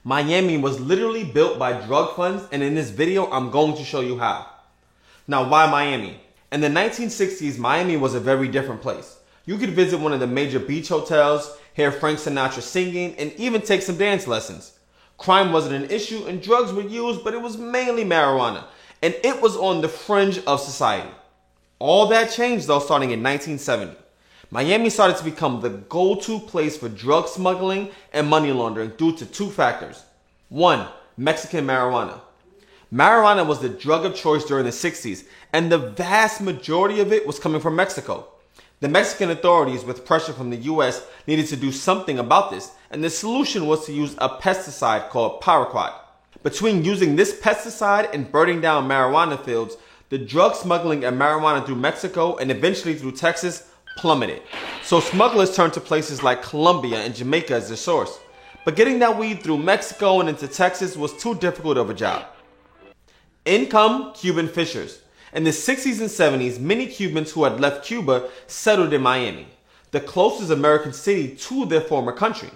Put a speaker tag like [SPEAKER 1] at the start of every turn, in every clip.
[SPEAKER 1] Miami was literally built by drug funds, and in this video, I'm going to show you how. Now, why Miami? In the 1960s, Miami was a very different place. You could visit one of the major beach hotels, hear Frank Sinatra singing, and even take some dance lessons. Crime wasn't an issue and drugs were used, but it was mainly marijuana, and it was on the fringe of society. All that changed though starting in 1970. Miami started to become the go-to place for drug smuggling and money laundering due to two factors. One, Mexican marijuana. Marijuana was the drug of choice during the 60s, and the vast majority of it was coming from Mexico. The Mexican authorities, with pressure from the US, needed to do something about this, and the solution was to use a pesticide called paraquat. Between using this pesticide and burning down marijuana fields, the drug smuggling and marijuana through Mexico and eventually through Texas plummeted. So smugglers turned to places like Colombia and Jamaica as their source. But getting that weed through Mexico and into Texas was too difficult of a job. In come Cuban fishers. In the 60s and 70s, many Cubans who had left Cuba settled in Miami, the closest American city to their former country.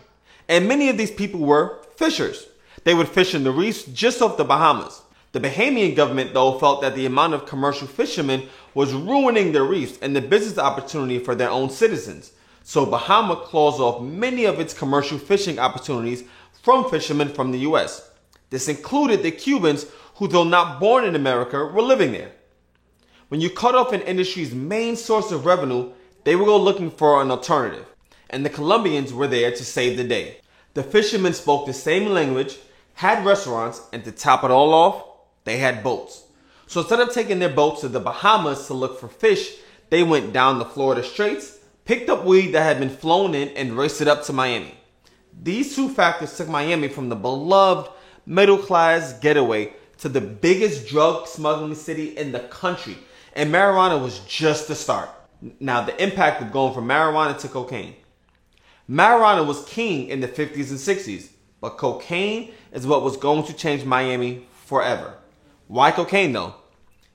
[SPEAKER 1] And many of these people were fishers. They would fish in the reefs just off the Bahamas. The Bahamian government, though, felt that the amount of commercial fishermen was ruining their reefs and the business opportunity for their own citizens. So Bahama closed off many of its commercial fishing opportunities from fishermen from the US. This included the Cubans who, though not born in America, were living there. When you cut off an industry's main source of revenue, they would go looking for an alternative. And the Colombians were there to save the day. The fishermen spoke the same language, had restaurants, and to top it all off, they had boats. So instead of taking their boats to the Bahamas to look for fish, they went down the Florida Straits, picked up weed that had been flown in, and raced it up to Miami. These two factors took Miami from the beloved middle-class getaway to the biggest drug smuggling city in the country. And marijuana was just the start. Now, the impact of going from marijuana to cocaine. Marijuana was king in the 50s and 60s, but cocaine is what was going to change Miami forever. Why cocaine though?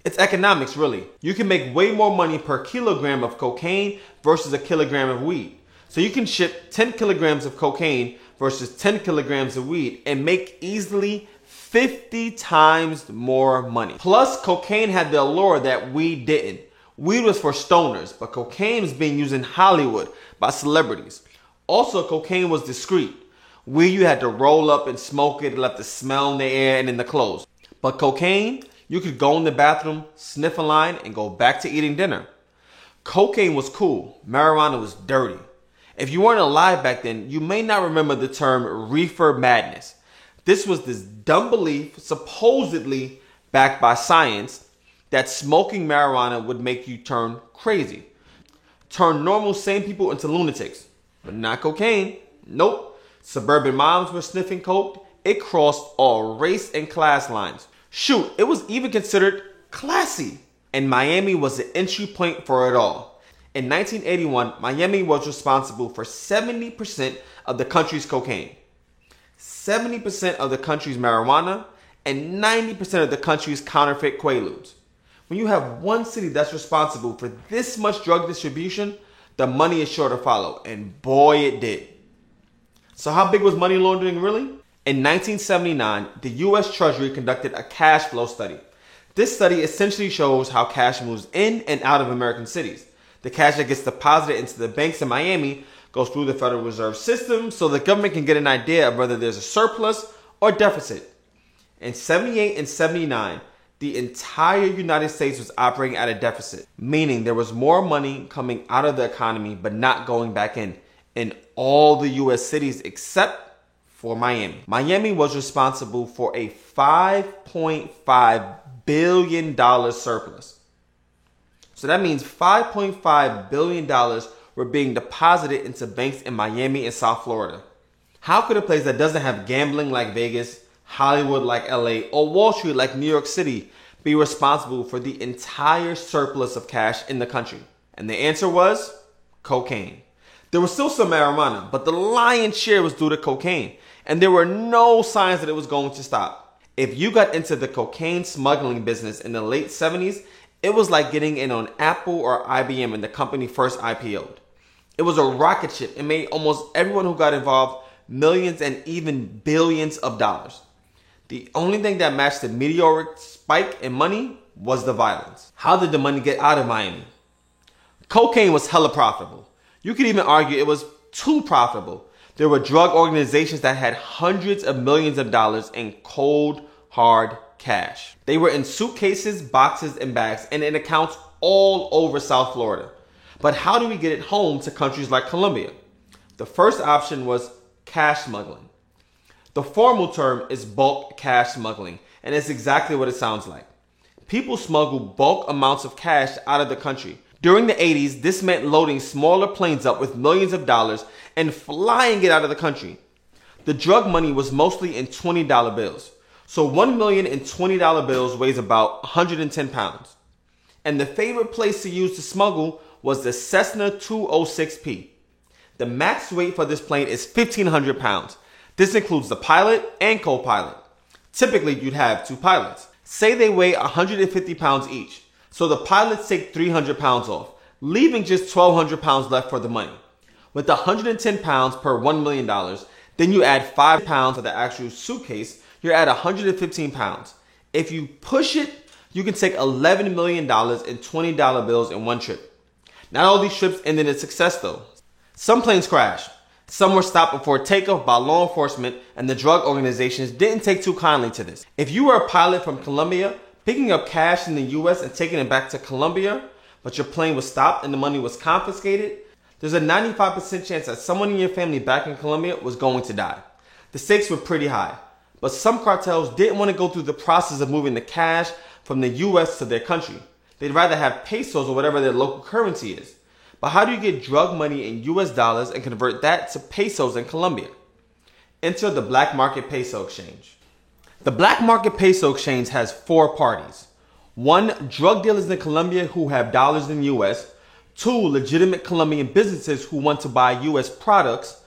[SPEAKER 1] It's economics really. You can make way more money per kilogram of cocaine versus a kilogram of weed. So you can ship 10 kilograms of cocaine versus 10 kilograms of weed and make easily 50 times more money. Plus, cocaine had the allure that weed didn't. Weed was for stoners, but cocaine was being used in Hollywood by celebrities. Also, cocaine was discreet. Weed, you had to roll up and smoke it, let the smell in the air and in the clothes. But cocaine, you could go in the bathroom, sniff a line, and go back to eating dinner. Cocaine was cool. Marijuana was dirty. If you weren't alive back then, you may not remember the term reefer madness. This was this dumb belief, supposedly backed by science, that smoking marijuana would make you turn crazy. Turn normal, sane people into lunatics. But not cocaine. Nope. Suburban moms were sniffing coke. It crossed all race and class lines. Shoot, it was even considered classy. And Miami was the entry point for it all. In 1981, Miami was responsible for 70% of the country's cocaine, 70% of the country's marijuana, and 90% of the country's counterfeit quaaludes. When you have one city that's responsible for this much drug distribution, the money is sure to follow, and boy it did. So how big was money laundering really? In 1979, the US Treasury conducted a cash flow study. This study essentially shows how cash moves in and out of American cities. The cash that gets deposited into the banks in Miami goes through the Federal Reserve System so the government can get an idea of whether there's a surplus or deficit. In 78 and 79, the entire United States was operating at a deficit, meaning there was more money coming out of the economy but not going back in all the US cities except for Miami. Miami was responsible for a $5.5 billion surplus. So that means $5.5 billion were being deposited into banks in Miami and South Florida. How could a place that doesn't have gambling like Vegas, Hollywood like LA, or Wall Street like New York City be responsible for the entire surplus of cash in the country? And the answer was cocaine. There was still some marijuana, but the lion's share was due to cocaine, and there were no signs that it was going to stop. If you got into the cocaine smuggling business in the late 70s, it was like getting in on Apple or IBM when the company first IPO'd. It was a rocket ship and made almost everyone who got involved millions, and even billions of dollars. The only thing that matched the meteoric spike in money was the violence. How did the money get out of Miami? Cocaine was hella profitable. You could even argue it was too profitable. There were drug organizations that had hundreds of millions of dollars in cold, hard cash. They were in suitcases, boxes, and bags, and in accounts all over South Florida. But how do we get it home to countries like Colombia? The first option was cash smuggling. The formal term is bulk cash smuggling, and it's exactly what it sounds like. People smuggle bulk amounts of cash out of the country. During the 80s, this meant loading smaller planes up with millions of dollars and flying it out of the country. The drug money was mostly in $20 bills. So 1 million in $20 bills weighs about 110 pounds. And the favorite place to use to smuggle was the Cessna 206P. The max weight for this plane is 1,500 pounds. This includes the pilot and co-pilot. Typically, you'd have two pilots. Say they weigh 150 pounds each. So the pilots take 300 pounds off, leaving just 1,200 pounds left for the money. With 110 pounds per $1 million, then you add 5 pounds for the actual suitcase, you're at 115 pounds. If you push it, you can take $11 million in $20 bills in one trip. Not all these trips ended in success though. Some planes crashed. Some were stopped before takeoff by law enforcement, and the drug organizations didn't take too kindly to this. If you were a pilot from Colombia, picking up cash in the US and taking it back to Colombia, but your plane was stopped and the money was confiscated, there's a 95% chance that someone in your family back in Colombia was going to die. The stakes were pretty high, but some cartels didn't want to go through the process of moving the cash from the US to their country. They'd rather have pesos or whatever their local currency is. But how do you get drug money in US dollars and convert that to pesos in Colombia? Enter the black market peso exchange. The black market peso exchange has 4 parties. 1, drug dealers in Colombia who have dollars in the US. 2, legitimate Colombian businesses who want to buy US products.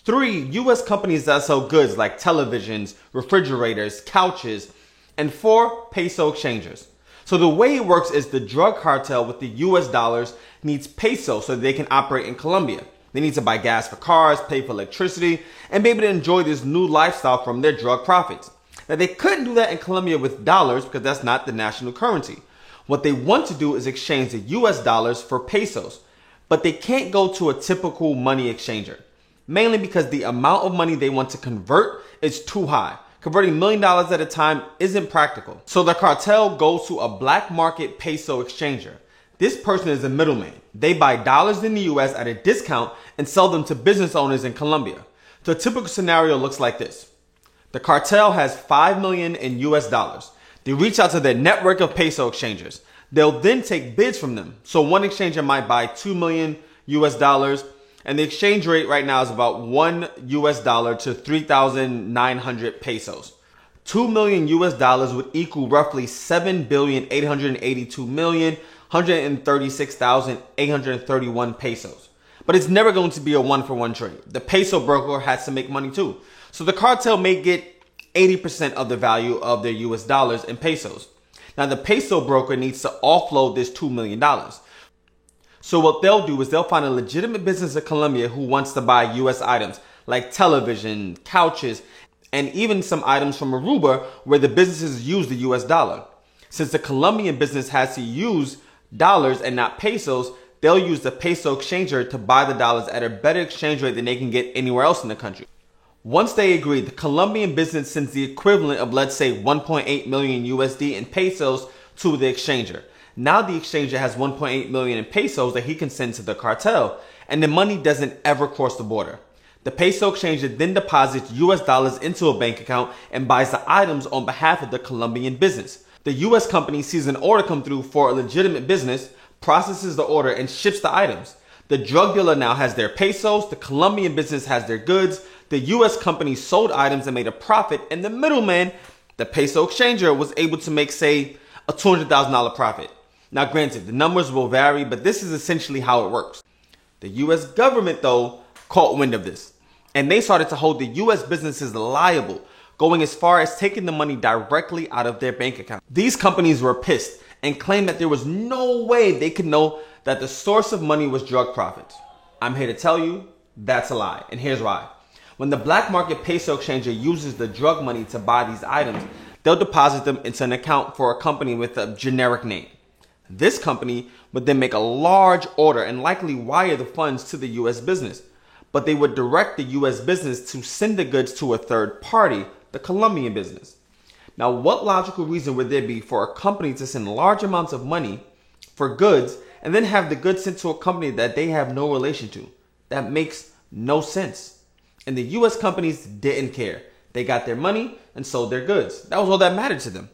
[SPEAKER 1] 3, US companies that sell goods like televisions, refrigerators, couches. And 4, peso exchangers. So the way it works is the drug cartel with the US dollars needs pesos so that they can operate in Colombia. They need to buy gas for cars, pay for electricity, and be able to enjoy this new lifestyle from their drug profits. Now they couldn't do that in Colombia with dollars because that's not the national currency. What they want to do is exchange the US dollars for pesos, but they can't go to a typical money exchanger, mainly because the amount of money they want to convert is too high. Converting $1 million at a time isn't practical. So the cartel goes to a black market peso exchanger. This person is a middleman. They buy dollars in the US at a discount and sell them to business owners in Colombia. The typical scenario looks like this. The cartel has 5 million in US dollars. They reach out to their network of peso exchangers. They'll then take bids from them. So one exchanger might buy 2 million US dollars, and the exchange rate right now is about $1 US to 3,900 pesos. 2 million US dollars would equal roughly 7,882,136,831 pesos. But it's never going to be a one-for-one trade. The peso broker has to make money too. So the cartel may get 80% of the value of their US dollars in pesos. Now the peso broker needs to offload this $2 million. So what they'll do is they'll find a legitimate business in Colombia who wants to buy US items like television, couches, and even some items from Aruba where the businesses use the US dollar. Since the Colombian business has to use dollars and not pesos, they'll use the peso exchanger to buy the dollars at a better exchange rate than they can get anywhere else in the country. Once they agree, the Colombian business sends the equivalent of, let's say, 1.8 million USD in pesos to the exchanger. Now the exchanger has 1.8 million in pesos that he can send to the cartel, and the money doesn't ever cross the border. The peso exchanger then deposits US dollars into a bank account and buys the items on behalf of the Colombian business. The US company sees an order come through for a legitimate business, processes the order, and ships the items. The drug dealer now has their pesos, the Colombian business has their goods, the US company sold items and made a profit, and the middleman, the peso exchanger, was able to make, say, a $200,000 profit. Now granted, the numbers will vary, but this is essentially how it works. The US government, though, caught wind of this, and they started to hold the US businesses liable, going as far as taking the money directly out of their bank account. These companies were pissed and claimed that there was no way they could know that the source of money was drug profits. I'm here to tell you that's a lie, and here's why. When the black market peso exchanger uses the drug money to buy these items, they'll deposit them into an account for a company with a generic name. This company would then make a large order and likely wire the funds to the U.S. business, but they would direct the U.S. business to send the goods to a third party, the Colombian business. Now, what logical reason would there be for a company to send large amounts of money for goods and then have the goods sent to a company that they have no relation to? That makes no sense. And the U.S. companies didn't care. They got their money and sold their goods. That was all that mattered to them.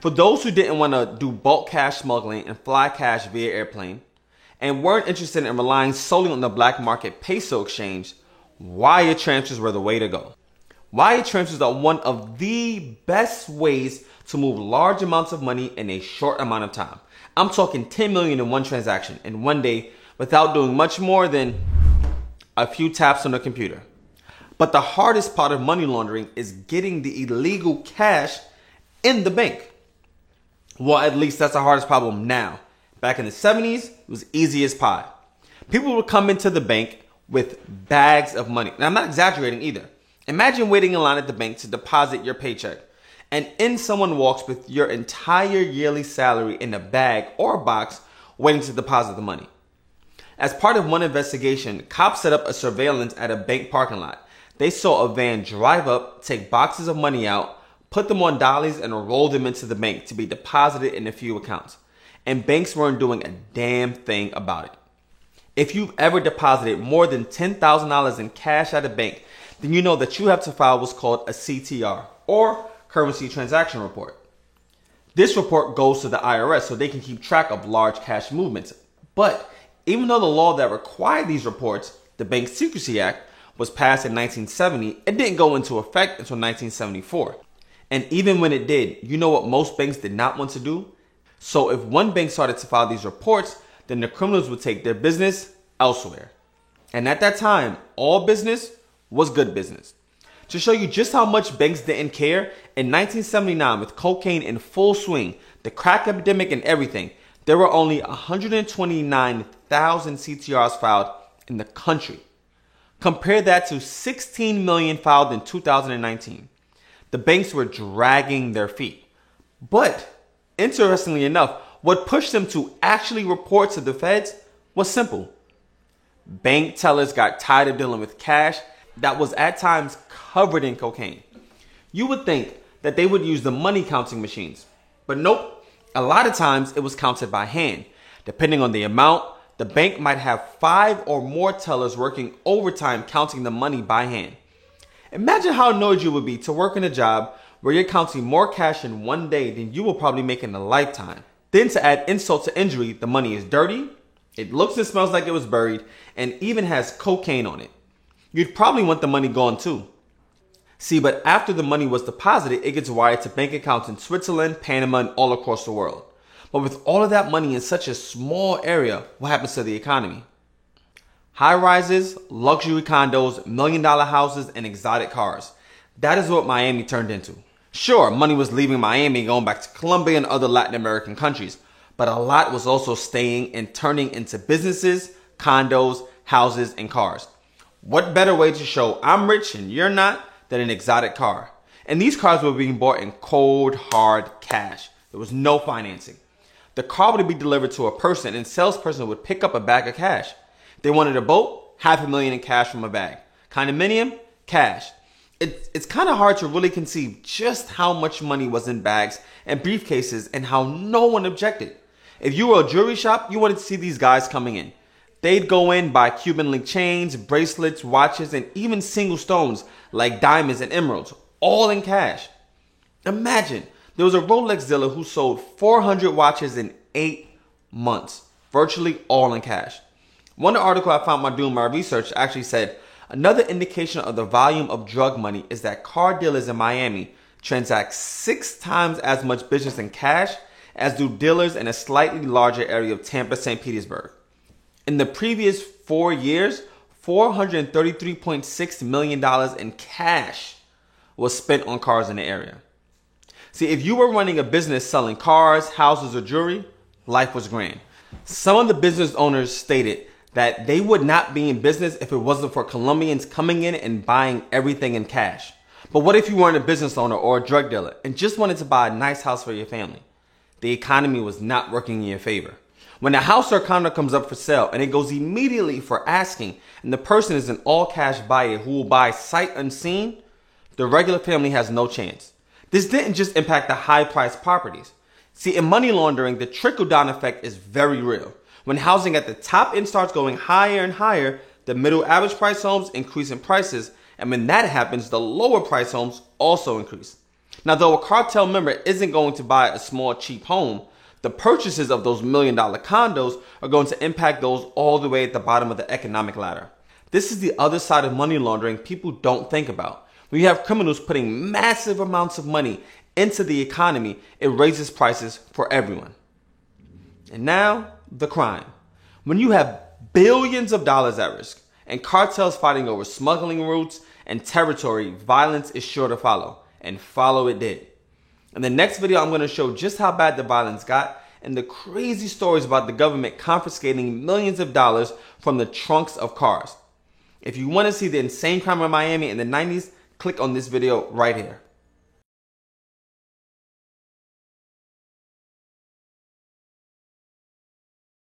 [SPEAKER 1] For those who didn't want to do bulk cash smuggling and fly cash via airplane and weren't interested in relying solely on the black market peso exchange, wire transfers were the way to go. Wire transfers are one of the best ways to move large amounts of money in a short amount of time. I'm talking 10 million in one transaction in one day without doing much more than a few taps on the computer. But the hardest part of money laundering is getting the illegal cash in the bank. Well, at least that's the hardest problem now. Back in the 70s, it was easy as pie. People would come into the bank with bags of money. Now, I'm not exaggerating either. Imagine waiting in line at the bank to deposit your paycheck, and in someone walks with your entire yearly salary in a bag or a box waiting to deposit the money. As part of one investigation, cops set up a surveillance at a bank parking lot. They saw a van drive up, take boxes of money out, put them on dollies, and roll them into the bank to be deposited in a few accounts. And banks weren't doing a damn thing about it. If you've ever deposited more than $10,000 in cash at a bank, then you know that you have to file what's called a CTR, or Currency Transaction Report. This report goes to the IRS so they can keep track of large cash movements. But even though the law that required these reports, the Bank Secrecy Act, was passed in 1970, it didn't go into effect until 1974. And even when it did, you know what most banks did not want to do? So if one bank started to file these reports, then the criminals would take their business elsewhere. And at that time, all business was good business. To show you just how much banks didn't care, in 1979, with cocaine in full swing, the crack epidemic and everything, there were only 129,000 CTRs filed in the country. Compare that to 16 million filed in 2019. The banks were dragging their feet. But interestingly enough, what pushed them to actually report to the feds was simple. Bank tellers got tired of dealing with cash that was at times covered in cocaine. You would think that they would use the money counting machines, but nope. A lot of times it was counted by hand. Depending on the amount, the bank might have 5 or more tellers working overtime counting the money by hand. Imagine how annoyed you would be to work in a job where you're counting more cash in one day than you will probably make in a lifetime. Then to add insult to injury, the money is dirty, it looks and smells like it was buried, and even has cocaine on it. You'd probably want the money gone too. See, but after the money was deposited, it gets wired to bank accounts in Switzerland, Panama, and all across the world. But with all of that money in such a small area, what happens to the economy? High rises, luxury condos, million-dollar houses, and exotic cars. That is what Miami turned into. Sure, money was leaving Miami and going back to Colombia and other Latin American countries, but a lot was also staying and turning into businesses, condos, houses, and cars. What better way to show I'm rich and you're not than an exotic car? And these cars were being bought in cold, hard cash. There was no financing. The car would be delivered to a person and salesperson would pick up a bag of cash. They wanted a boat, $500,000 in cash from a bag. Condominium, cash. It's kind of hard to really conceive just how much money was in bags and briefcases and how no one objected. If you were a jewelry shop, you wanted to see these guys coming in. They'd go in, buy Cuban link chains, bracelets, watches, and even single stones like diamonds and emeralds, all in cash. Imagine, there was a Rolex dealer who sold 400 watches in 8 months, virtually all in cash. One article I found while doing my research actually said, another indication of the volume of drug money is that car dealers in Miami transact 6 times as much business in cash as do dealers in a slightly larger area of Tampa, St. Petersburg. In the previous 4 years, $433.6 million in cash was spent on cars in the area. See, if you were running a business selling cars, houses, or jewelry, life was grand. Some of the business owners stated that they would not be in business if it wasn't for Colombians coming in and buying everything in cash. But what if you weren't a business owner or a drug dealer and just wanted to buy a nice house for your family? The economy was not working in your favor. When a house or condo comes up for sale and it goes immediately for asking, and the person is an all-cash buyer who will buy sight unseen, the regular family has no chance. This didn't just impact the high-priced properties. See, in money laundering, the trickle-down effect is very real. When housing at the top end starts going higher and higher, the middle average price homes increase in prices, and when that happens, the lower price homes also increase. Now, though a cartel member isn't going to buy a small, cheap home, the purchases of those $1 million condos are going to impact those all the way at the bottom of the economic ladder. This is the other side of money laundering people don't think about. When you have criminals putting massive amounts of money into the economy, it raises prices for everyone. And now, the crime. When you have billions of dollars at risk and cartels fighting over smuggling routes and territory, violence is sure to follow. And follow it did. In the next video, I'm going to show just how bad the violence got and the crazy stories about the government confiscating millions of dollars from the trunks of cars. If you want to see the insane crime in Miami in the 90s, click on this video right here.